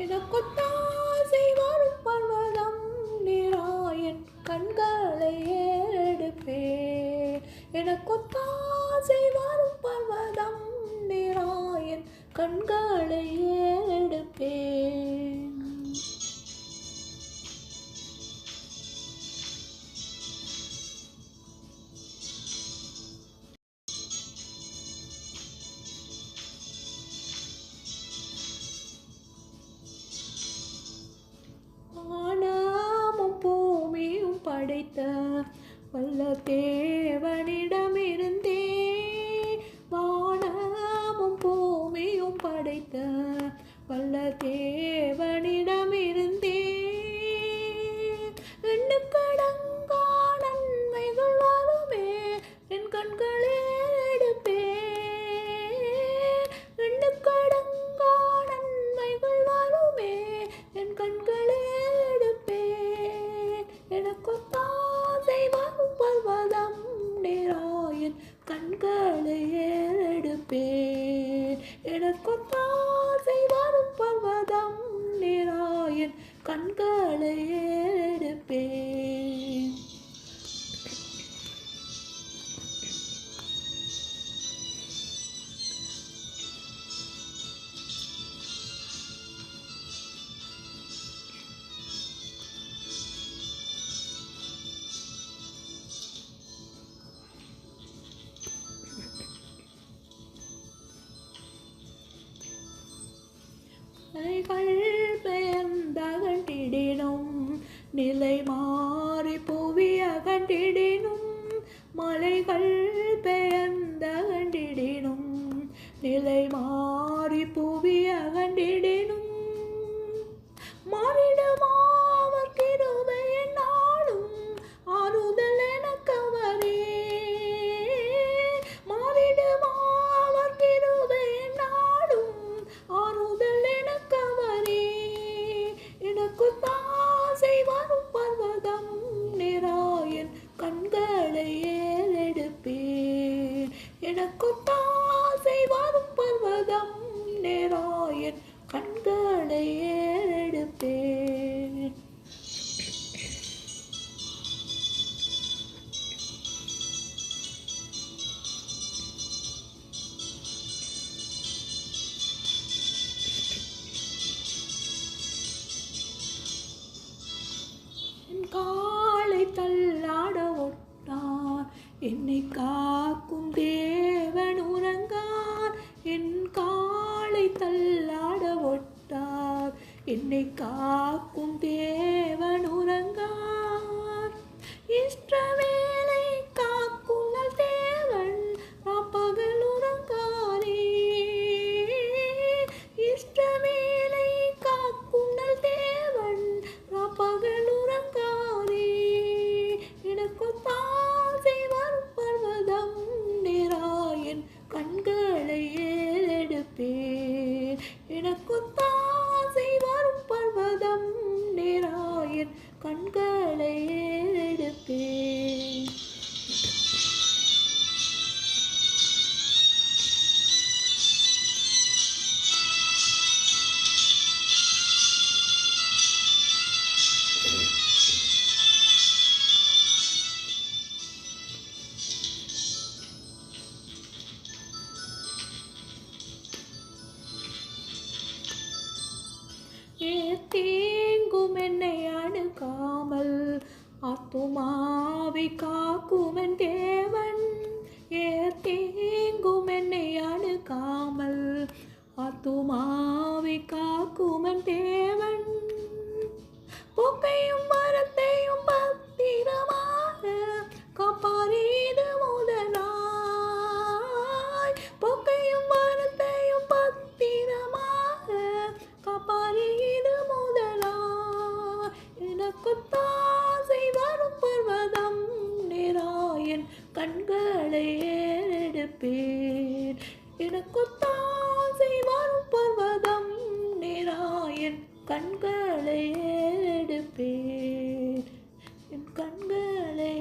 எனக்கொத்தாசை வரும் பர்வதம் நிராயன் கண்களை ஏறெடுப்பேன். எனக்கொத்தாசை வரும் பர்வதம் நிராயன் கண்களை ஏறெடுப்பேன். வானமும் பூமியும் படைத்த வல்ல தேவனிடமிருந்தே, வானமும் பூமியும் படைத்த வல்ல தேவனிடமிருந்தே, எண்ணுக்கடங்கா நன்மைகள் வருமே என் கண்களே எடுப்பேன். எண்ணுக்கடங்கா நன்மைகள் வருமே என் கண்களே எடுப்பேன். எனக்கொத்தாசை வரும் பர்வதம் நிராயன் கண்களை ஏறெடுப்பேன். எனக்கொத்தாசை வரும் பர்வதம் நிராயன் கண்களை ஏறெடுப்பேன். மலைகள் பெயர்ந்த அகன்றிடினும் நிலை மாறி புவி அகன்றிடினும், மலைகள் பெயர்ந்த அகன்றிடினும் நிலை மாறி புவி அகன்றிடினும், மாறிடுமா அவர் கிருபை என்னாலும் ஆறுதல் எனக்கவரே. மாறிடுமா அவர் கிருபை என்னாலும் ஆறுதல் எனக்கவரே. எனக்கொத்தாசை வரும் பர்வதம் நிராயன் கண்களை ஏறெடுப்பேன். எனக்கொத்தாசை வரும் பர்வதம் நிராயன் கண்களை ஏறெடுப்பேன். என் காலை தள்ளாட ஒட்டார் என்னை காக்கும் தேவன் உறங்கார். என் காலை தள்ளாட ஒட்டார் என்னை காக்கும் தேவன் உறங்கார். இஷ்டவேளை காக்கும் நல் தேவன் ராப்பகல் உறங்காரே. இஷ்டவேளை காக்கும் நல் தேவன் ராப்பகல் உறங்காரே. எனக்கொத்தாசை வரும் பர்வதம் நிராயன் கண்களை ஏறெடுப்பேன். எனக்கொத்தாசை வரும் பர்வதம் நிராயன் கண்களை ஏறெடுப்பேன். தீங்கும் என்னை அணுகாமல் ஆத்துமாவை காக்குமன் தேவன். தீங்கும் என்னை அணுகாமல் ஆத்துமாவை காக்குமன் தேவன். போக்கையும் வரத்தையும் பத்திரமாக காப்பாரே இது முதலாய். போக்கையும் வரத்தையும் பத்திரமாக காப்பாரே இது முதலாய். எனக்கொத்தாசை வரும் பர்வதம் நிராயன் கண்களை ஏறெடுப்பேன். எனக்கொத்தாசை வரும் பர்வதம் நிராயன் கண்களை ஏறெடுப்பேன். என் கண்களை